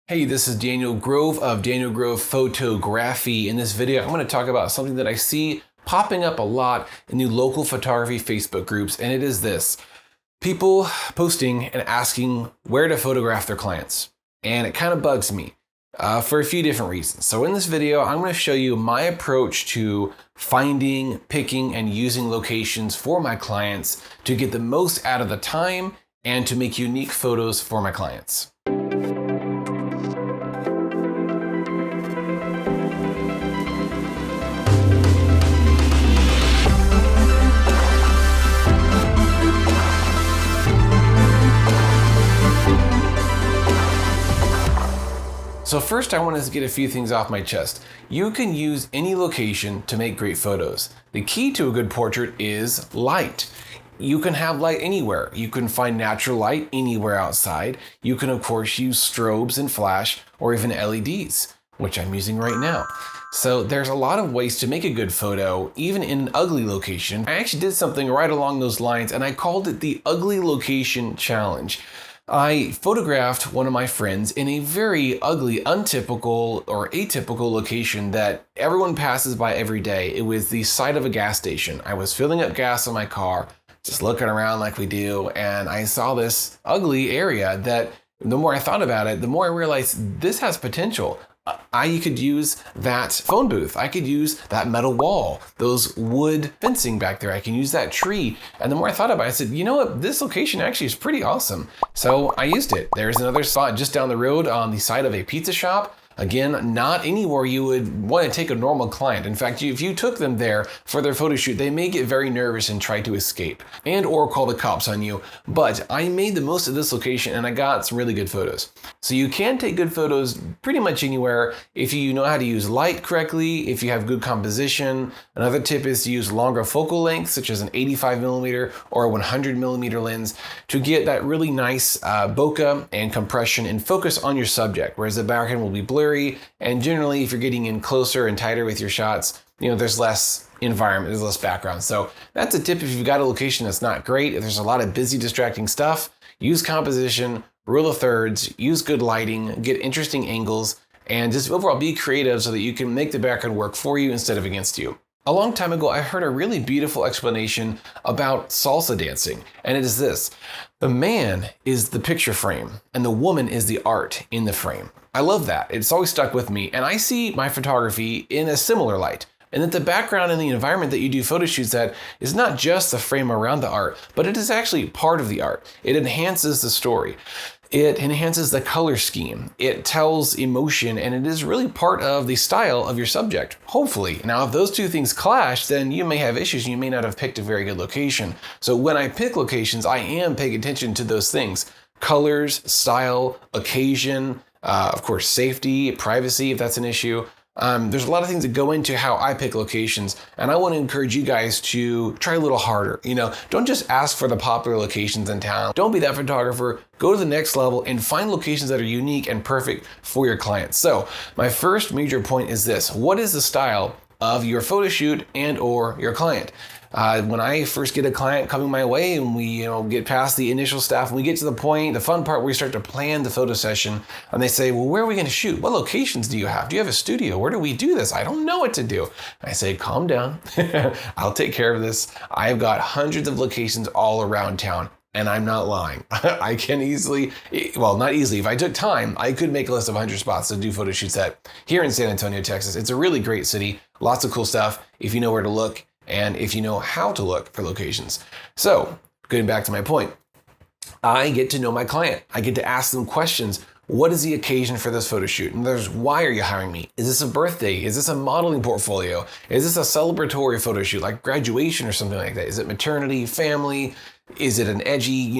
Hey, this is Daniel Grove of Daniel Grove Photography. In this video, I'm going to talk about something that I see popping up a lot in the local photography Facebook groups, and it is this. People posting and asking where to photograph their clients. And it kind of bugs me for a few different reasons. So in this video, I'm going to show you my approach to finding, picking, and using locations for my clients to get the most out of the time and to make unique photos for my clients. So first I want to get a few things off my chest. You can use any location to make great photos. The key to a good portrait is light. You can have light anywhere. You can find natural light anywhere outside. You can of course use strobes and flash or even LEDs, which I'm using right now. So there's a lot of ways to make a good photo, even in an ugly location. I actually did something right along those lines and I called it the Ugly Location Challenge. I photographed one of my friends in a very ugly, untypical or atypical location that everyone passes by every day. It was the side of a gas station. I was filling up gas in my car, just looking around like we do, and I saw this ugly area that the more I thought about it, the more I realized this has potential. I could use that phone booth. I could use that metal wall, those wood fencing back there. I can use that tree. And the more I thought about it, I said, you know what? This location actually is pretty awesome. So I used it. There's another spot just down the road on the side of a pizza shop. Again, not anywhere you would want to take a normal client. In fact, if you took them there for their photo shoot, they may get very nervous and try to escape and or call the cops on you. But I made the most of this location and I got some really good photos. So you can take good photos pretty much anywhere if you know how to use light correctly, if you have good composition. Another tip is to use longer focal lengths, such as an 85mm or a 100mm lens to get that really nice bokeh and compression and focus on your subject, whereas the background will be blurry. And generally, if you're getting in closer and tighter with your shots, there's less environment, there's less background. So that's a tip if you've got a location that's not great, if there's a lot of busy, distracting stuff, use composition, rule of thirds, use good lighting, get interesting angles, and just overall be creative so that you can make the background work for you instead of against you. A long time ago, I heard a really beautiful explanation about salsa dancing, and it is this. The man is the picture frame, and the woman is the art in the frame. I love that. It's always stuck with me, and I see my photography in a similar light. And that the background and the environment that you do photo shoots at is not just the frame around the art, but it is actually part of the art. It enhances the story. It enhances the color scheme. It tells emotion, and it is really part of the style of your subject, hopefully. Now, if those two things clash, then you may have issues and you may not have picked a very good location. So when I pick locations, I am paying attention to those things. Colors, style, occasion, of course, safety, privacy, if that's an issue. There's a lot of things that go into how I pick locations, and I want to encourage you guys to try a little harder. Don't just ask for the popular locations in town. Don't be that photographer. Go to the next level and find locations that are unique and perfect for your clients. So my first major point is this. What is the style of your photo shoot and or your client? When I first get a client coming my way and we get past the initial stuff and we get to the point, the fun part where we start to plan the photo session and they say, well, where are we going to shoot? What locations do you have? Do you have a studio? Where do we do this? I don't know what to do. I say, calm down. I'll take care of this. I've got hundreds of locations all around town. And I'm not lying. I can easily, well, not easily. If I took time, I could make a list of 100 spots to do photo shoots at here in San Antonio, Texas. It's a really great city. Lots of cool stuff if you know where to look and if you know how to look for locations. So, getting back to my point, I get to know my client. I get to ask them questions. What is the occasion for this photo shoot? And there's, why are you hiring me? Is this a birthday? Is this a modeling portfolio? Is this a celebratory photo shoot like graduation or something like that? Is it maternity, family? Is it an edgy,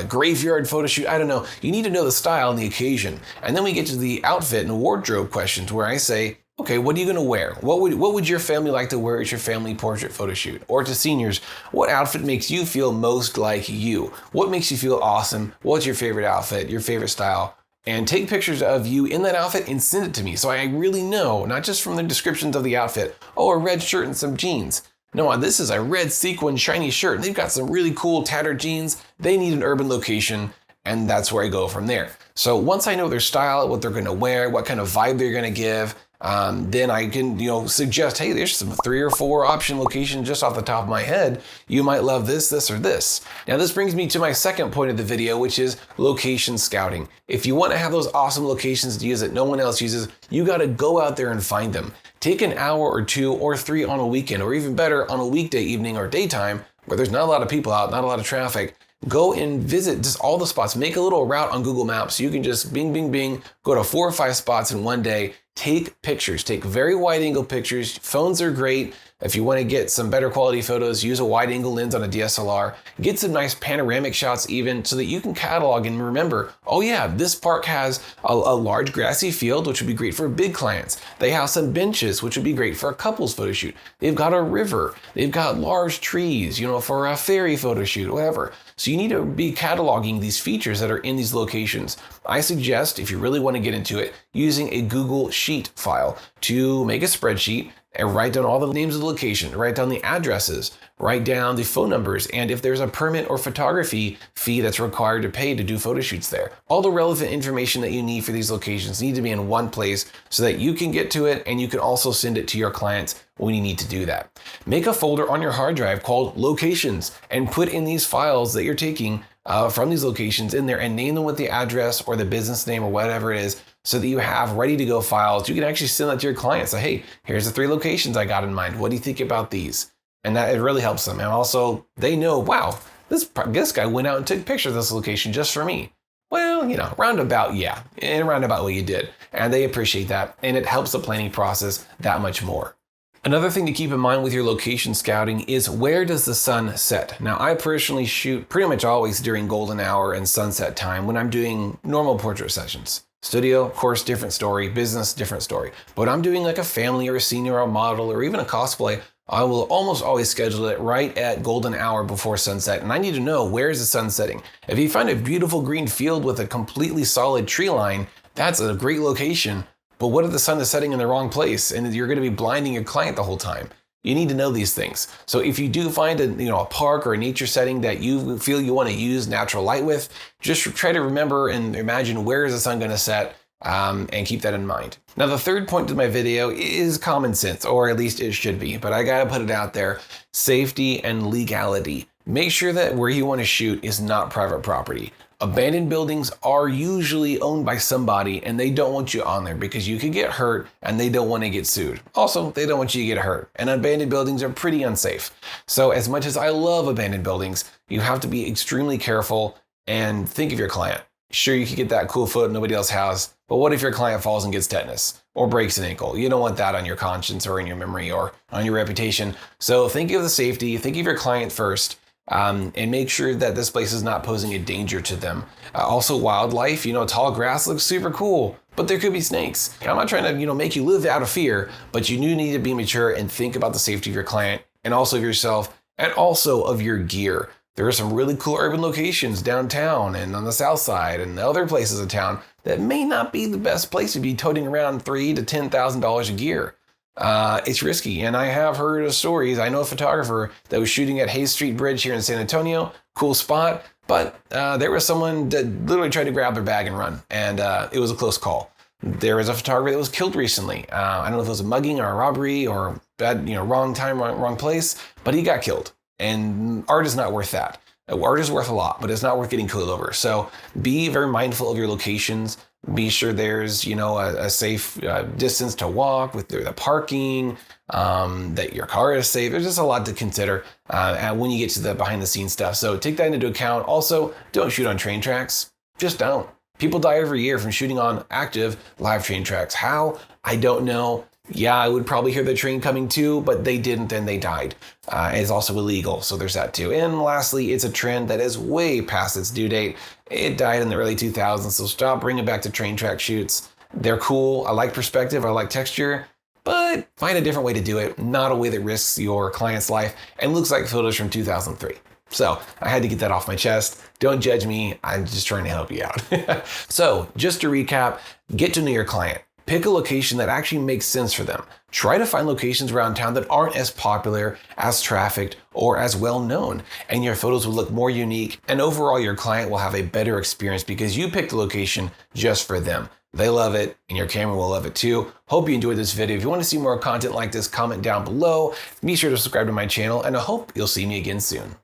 graveyard photo shoot? I don't know. You need to know the style and the occasion. And then we get to the outfit and wardrobe questions where I say, okay, what are you going to wear? What would your family like to wear at your family portrait photo shoot? Or to seniors, what outfit makes you feel most like you? What makes you feel awesome? What's your favorite outfit, your favorite style? And take pictures of you in that outfit and send it to me so I really know, not just from the descriptions of the outfit, oh, a red shirt and some jeans. No, this is a red sequin shiny shirt. They've got some really cool tattered jeans. They need an urban location. and that's where I go from there. So once I know their style, what they're going to wear, what kind of vibe they're going to give, then I can, suggest, hey, there's some 3 or 4 option locations just off the top of my head. You might love this, this, or this. Now, this brings me to my second point of the video, which is location scouting. If you want to have those awesome locations to use that no one else uses, you got to go out there and find them. Take an hour or 2 or 3 on a weekend, or even better, on a weekday evening or daytime where there's not a lot of people out, not a lot of traffic. Go and visit just all the spots. Make a little route on Google Maps. You can just bing, bing, bing, go to 4 or 5 spots in one day. Take pictures. Take very wide angle pictures. Phones are great. If you want to get some better quality photos, use a wide angle lens on a DSLR. Get some nice panoramic shots even so that you can catalog and remember, oh yeah, this park has a large grassy field, which would be great for big clients. They have some benches, which would be great for a couples photo shoot. They've got a river. They've got large trees, for a ferry photo shoot, whatever. So you need to be cataloging these features that are in these locations. I suggest, if you really want to get into it, using a Google Sheet file to make a spreadsheet and write down all the names of the location, write down the addresses, write down the phone numbers, and if there's a permit or photography fee that's required to pay to do photo shoots there. All the relevant information that you need for these locations need to be in one place so that you can get to it and you can also send it to your clients when you need to do that. Make a folder on your hard drive called locations and put in these files that you're taking from these locations in there and name them with the address or the business name or whatever it is so that you have ready to go files. You can actually send that to your clients. Say, hey, here's the 3 locations I got in mind. What do you think about these? And that it really helps them. And also they know, wow, this guy went out and took pictures of this location just for me. Well, roundabout, yeah, in roundabout way you did. And they appreciate that. And it helps the planning process that much more. Another thing to keep in mind with your location scouting is where does the sun set? Now, I personally shoot pretty much always during golden hour and sunset time when I'm doing normal portrait sessions. Studio, of course, different story. Business, different story. But when I'm doing like a family or a senior or a model or even a cosplay, I will almost always schedule it right at golden hour before sunset. And I need to know where is the sun setting. If you find a beautiful green field with a completely solid tree line, that's a great location. But what if the sun is setting in the wrong place and you're going to be blinding your client the whole time? You need to know these things. So if you do find a park or a nature setting that you feel you want to use natural light with, just try to remember and imagine where is the sun going to set and keep that in mind. Now, the third point to my video is common sense, or at least it should be, but I got to put it out there. Safety and legality. Make sure that where you want to shoot is not private property. Abandoned buildings are usually owned by somebody and they don't want you on there because you could get hurt and they don't want to get sued. Also, they don't want you to get hurt, and abandoned buildings are pretty unsafe. So as much as I love abandoned buildings, you have to be extremely careful and think of your client. Sure, you could get that cool photo nobody else has, but what if your client falls and gets tetanus or breaks an ankle? You don't want that on your conscience or in your memory or on your reputation. So think of the safety, think of your client first. And make sure that this place is not posing a danger to them. Also, wildlife, tall grass looks super cool, but there could be snakes. I'm not trying to, make you live out of fear, but you do need to be mature and think about the safety of your client and also of yourself and also of your gear. There are some really cool urban locations downtown and on the south side and other places of town that may not be the best place to be toting around $3,000 to $10,000 of gear. It's risky, and I have heard of stories. I know a photographer that was shooting at Hayes Street Bridge here in San Antonio, cool spot, but there was someone that literally tried to grab their bag and run, and it was a close call. There was a photographer that was killed recently. I don't know if it was a mugging or a robbery or bad, wrong time, wrong place, but he got killed, and art is not worth that. Art is worth a lot, but it's not worth getting killed over. So be very mindful of your locations. Be sure there's, a safe distance to walk with the parking, that your car is safe. There's just a lot to consider when you get to the behind the scenes stuff. So take that into account. Also, don't shoot on train tracks. Just don't. People die every year from shooting on active live train tracks. How? I don't know. Yeah, I would probably hear the train coming too, but they didn't and they died. It's also illegal, so there's that too. And lastly, it's a trend that is way past its due date. It died in the early 2000s, so stop bringing back to train track shoots. They're cool. I like perspective. I like texture, but find a different way to do it, not a way that risks your client's life and looks like photos from 2003. So I had to get that off my chest. Don't judge me. I'm just trying to help you out. So just to recap, get to know your client. Pick a location that actually makes sense for them. Try to find locations around town that aren't as popular, as trafficked, or as well known, and your photos will look more unique, and overall your client will have a better experience because you picked the location just for them. They love it, and your camera will love it too. Hope you enjoyed this video. If you want to see more content like this, comment down below. Be sure to subscribe to my channel, and I hope you'll see me again soon.